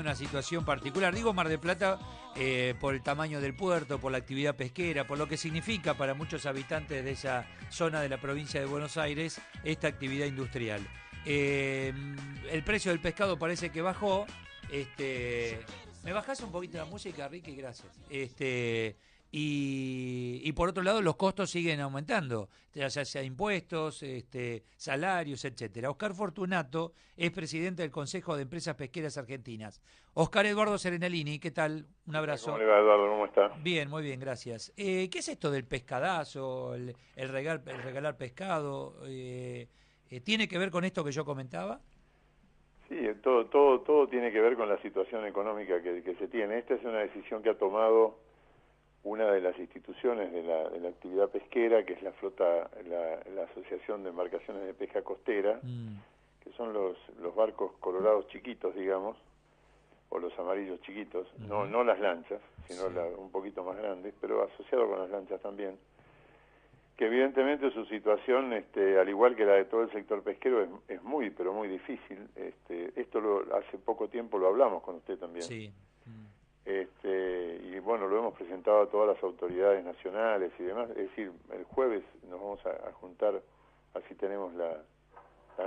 una situación particular. Digo Mar del Plata por el tamaño del puerto, por la actividad pesquera, por lo que significa para muchos habitantes de esa zona de la provincia de Buenos Aires esta actividad industrial. El precio del pescado parece que bajó. ¿Me bajás un poquito la música, Ricky? Gracias. Y por otro lado los costos siguen aumentando, ya sea impuestos, salarios, etcétera. Oscar Fortunato es presidente del Consejo de Empresas Pesqueras Argentinas. Oscar Eduardo Serenalini, ¿qué tal? Un ¿Cómo abrazo. le va, Eduardo? ¿Cómo está? Bien, muy bien, gracias. ¿Qué es esto del pescadazo, el regalar pescado? ¿Tiene que ver con esto que yo comentaba? Sí, todo tiene que ver con la situación económica que se tiene. Esta es una decisión que ha tomado una de las instituciones de la actividad pesquera, que es la Asociación de Embarcaciones de Pesca Costera, que son los barcos colorados chiquitos, digamos, o los amarillos chiquitos, no las lanchas, sino Sí. un poquito más grandes, pero asociado con las lanchas también, que evidentemente su situación, al igual que la de todo el sector pesquero, es muy, pero muy difícil. Esto hace poco tiempo lo hablamos con usted también. Sí. Y bueno, lo hemos presentado a todas las autoridades nacionales y demás. Es decir, el jueves nos vamos a juntar, así tenemos la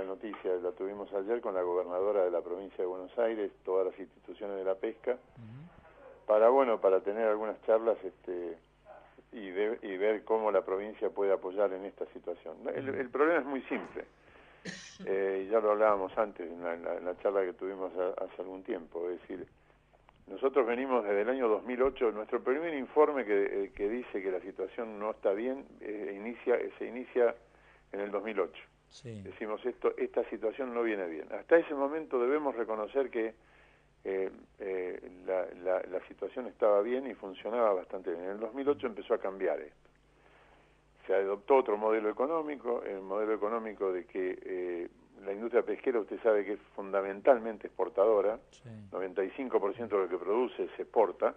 noticia, la tuvimos ayer con la gobernadora de la provincia de Buenos Aires, todas las instituciones de la pesca, para tener algunas charlas y ver cómo la provincia puede apoyar en esta situación. El problema es muy simple. Ya lo hablábamos antes en la charla que tuvimos hace algún tiempo. Es decir, nosotros venimos desde el año 2008, nuestro primer informe que dice que la situación no está bien, se inicia en el 2008. Sí. Decimos esta situación no viene bien. Hasta ese momento debemos reconocer que la situación estaba bien y funcionaba bastante bien. En el 2008 empezó a cambiar esto. Se adoptó otro modelo económico, el modelo económico de que la industria pesquera, usted sabe que es fundamentalmente exportadora, Sí. 95% de lo que produce se exporta.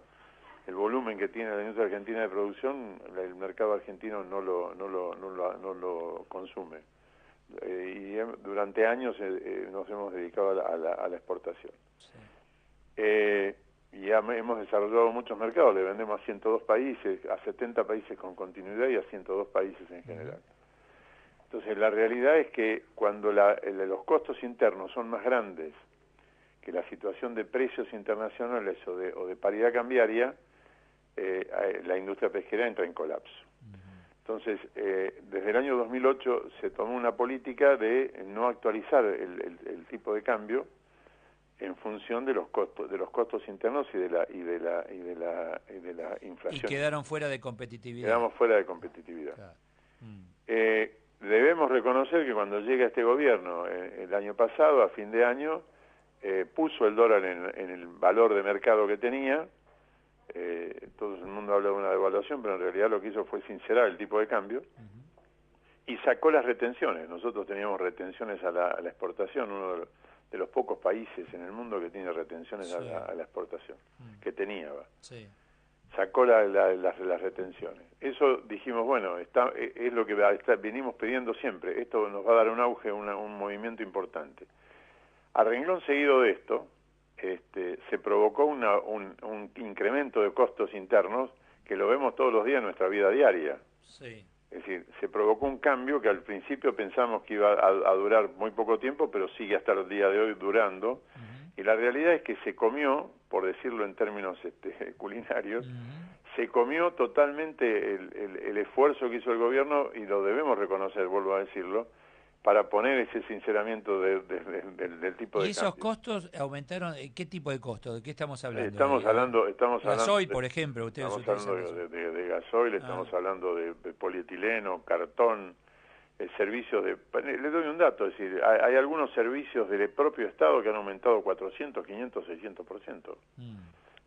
El volumen que tiene la industria argentina de producción, el mercado argentino no lo consume. Y durante años nos hemos dedicado a la exportación. Sí. Y hemos desarrollado muchos mercados, le vendemos a 102 países, a 70 países con continuidad y a 102 países en general. Entonces la realidad es que cuando los costos internos son más grandes que la situación de precios internacionales o de paridad cambiaria, la industria pesquera entra en colapso. Entonces, desde el año 2008 se tomó una política de no actualizar el tipo de cambio en función de los costos internos y de la inflación. Y quedaron fuera de competitividad. Quedamos fuera de competitividad. Claro. Debemos reconocer que cuando llega este gobierno, el año pasado, a fin de año, puso el dólar en el valor de mercado que tenía. Todo el mundo habla de una devaluación, pero en realidad lo que hizo fue sincerar el tipo de cambio y sacó las retenciones. Nosotros teníamos retenciones a la exportación, uno de los pocos países en el mundo que tiene retenciones a la exportación, que tenía. Sí. Sacó las retenciones. Eso dijimos, bueno, es lo que venimos pidiendo siempre. Esto nos va a dar un auge, un movimiento importante. A renglón seguido de esto, se provocó un incremento de costos internos que lo vemos todos los días en nuestra vida diaria. Sí. Es decir, se provocó un cambio que al principio pensamos que iba a durar muy poco tiempo, pero sigue hasta el día de hoy durando. Y la realidad es que se comió, por decirlo en términos culinarios, se comió totalmente el esfuerzo que hizo el gobierno, y lo debemos reconocer, vuelvo a decirlo, para poner ese sinceramiento del tipo de ¿Y esos cambio. costos aumentaron? ¿Qué tipo de costos? ¿De qué estamos hablando? Estamos hablando gasoil, por ejemplo, estamos utilizan hablando de gasoil, estamos hablando de polietileno, cartón, servicios le doy un dato, es decir, hay algunos servicios del propio Estado que han aumentado 400, 500, 600%,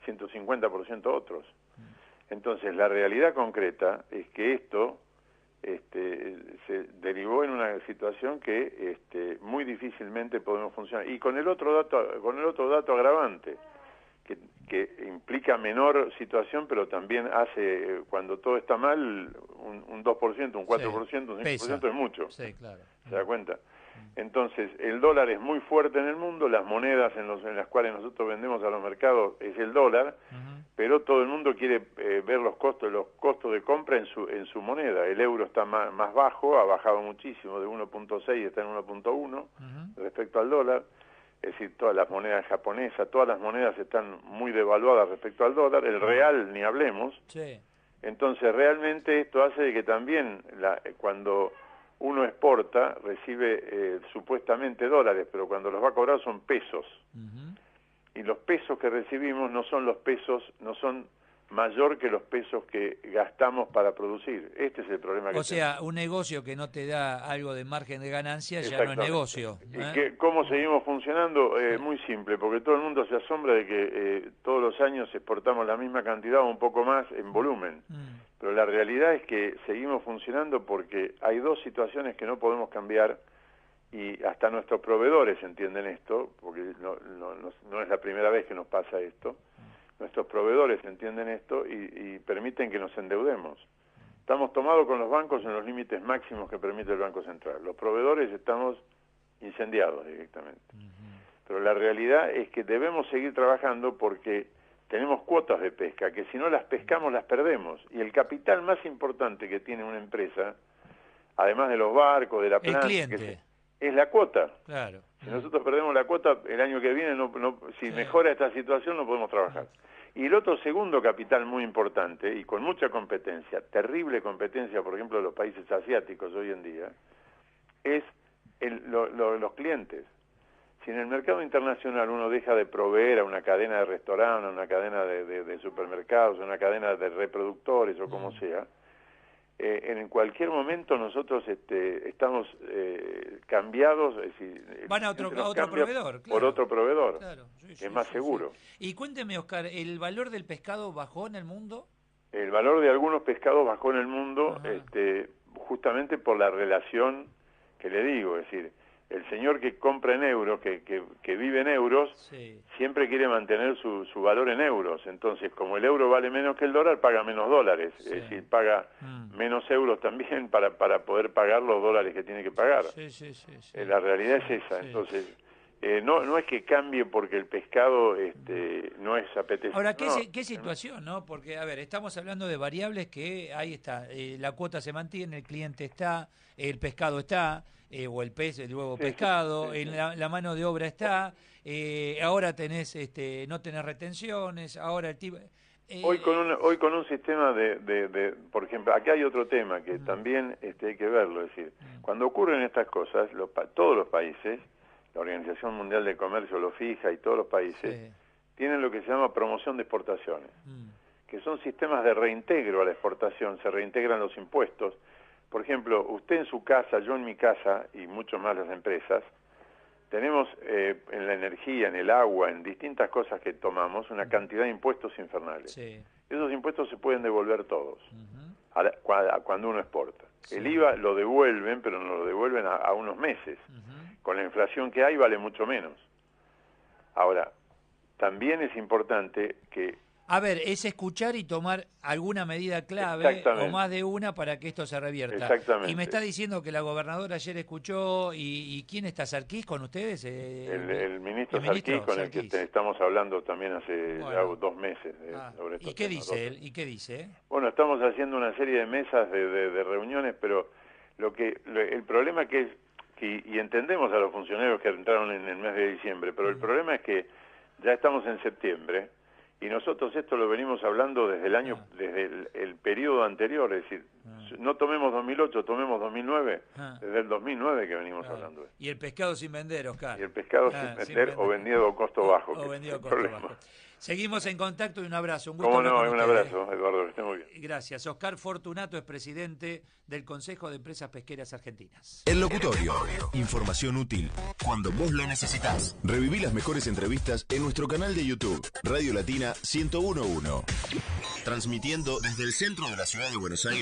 150% otros. Entonces, la realidad concreta es que esto se derivó en una situación que muy difícilmente podemos funcionar. Y con el otro dato agravante, que implica menor situación, pero también hace, cuando todo está mal, un 2%, un 4%, un 5% es mucho. Sí, claro. ¿Se da cuenta? Entonces, el dólar es muy fuerte en el mundo, las monedas en las cuales nosotros vendemos a los mercados es el dólar, pero todo el mundo quiere ver los costos de compra en su moneda. El euro está más bajo, ha bajado muchísimo, de 1.6 está en 1.1 respecto al dólar. Es decir, todas las monedas japonesas, todas las monedas están muy devaluadas respecto al dólar, el real ni hablemos. Sí. Entonces, realmente esto hace de que también cuando uno exporta, recibe supuestamente dólares, pero cuando los va a cobrar son pesos. Y los pesos que recibimos no son mayor que los pesos que gastamos para producir. Este es el problema que O sea, un negocio que no te da algo de margen de ganancia ya no es negocio. ¿Y cómo seguimos funcionando? Muy simple, porque todo el mundo se asombra de que todos los años exportamos la misma cantidad o un poco más en volumen. Pero la realidad es que seguimos funcionando porque hay dos situaciones que no podemos cambiar, y hasta nuestros proveedores entienden esto, porque no es la primera vez que nos pasa esto. Nuestros proveedores entienden esto y permiten que nos endeudemos. Estamos tomados con los bancos en los límites máximos que permite el Banco Central. Los proveedores estamos incendiados directamente. Pero la realidad es que debemos seguir trabajando porque tenemos cuotas de pesca, que si no las pescamos las perdemos. Y el capital más importante que tiene una empresa, además de los barcos, de la planta, el cliente, es la cuota. Claro. Si nosotros perdemos la cuota el año que viene, si mejora esta situación no podemos trabajar. Y el otro segundo capital muy importante y con mucha competencia, terrible competencia, por ejemplo, de los países asiáticos hoy en día, es los clientes. Si en el mercado internacional uno deja de proveer a una cadena de restaurantes, a una cadena de supermercados, a una cadena de reproductores o como sea, en cualquier momento nosotros estamos cambiados, es decir, van a otro proveedor, por otro proveedor, claro, que es más seguro. Y cuénteme, Oscar, ¿el valor del pescado bajó en el mundo? El valor de algunos pescados bajó en el mundo, justamente por la relación que le digo, es decir, el señor que compra en euros, que vive en euros, siempre quiere mantener su valor en euros. Entonces, como el euro vale menos que el dólar, paga menos dólares. Es decir, paga menos euros también para poder pagar los dólares que tiene que pagar. La realidad es esa. Entonces, no es que cambie porque el pescado no es apetecible. Ahora, ¿qué situación, no? Porque, a ver, estamos hablando de variables que ahí está. La cuota se mantiene, el cliente está, el pescado está, o el pez, el nuevo pescado, la mano de obra está, ahora tenés, no tenés retenciones, ahora el tipo... Hoy con un sistema por ejemplo, acá hay otro tema que también hay que verlo, es decir, cuando ocurren estas cosas, todos los países, la Organización Mundial del Comercio lo fija y todos los países, tienen lo que se llama promoción de exportaciones, que son sistemas de reintegro a la exportación, se reintegran los impuestos. Por ejemplo, usted en su casa, yo en mi casa y mucho más las empresas, tenemos en la energía, en el agua, en distintas cosas que tomamos, una cantidad de impuestos infernales. Esos impuestos se pueden devolver todos cuando uno exporta. El IVA lo devuelven, pero no lo devuelven a unos meses. Con la inflación que hay vale mucho menos. Ahora, también es importante que... A ver, es escuchar y tomar alguna medida clave, o más de una, para que esto se revierta. Exactamente. Y me está diciendo que la gobernadora ayer escuchó, ¿y quién está? ¿Sarkis con ustedes? El ministro Sarkis, con el que estamos hablando también hace ya 2 meses. Sobre ¿Y qué dice él? ¿Y qué dice? Bueno, estamos haciendo una serie de mesas de reuniones, pero el problema que es, y entendemos a los funcionarios que entraron en el mes de diciembre, pero el problema es que ya estamos en septiembre, y nosotros esto lo venimos hablando desde desde el periodo anterior, es decir, no tomemos 2008, tomemos 2009, desde el 2009 que venimos hablando. Y el pescado sin vender, Oscar. Y el pescado sin vender o vendido a costo bajo. O vendido a costo bajo. Seguimos en contacto y un abrazo. Un gusto. ¿Cómo no? Un abrazo, Eduardo, que esté muy bien. Gracias. Oscar Fortunato es presidente del Consejo de Empresas Pesqueras Argentinas. El Locutorio. Información útil cuando vos la necesitas. Reviví las mejores entrevistas en nuestro canal de YouTube, Radio Latina 1011. Transmitiendo desde el centro de la ciudad de Buenos Aires.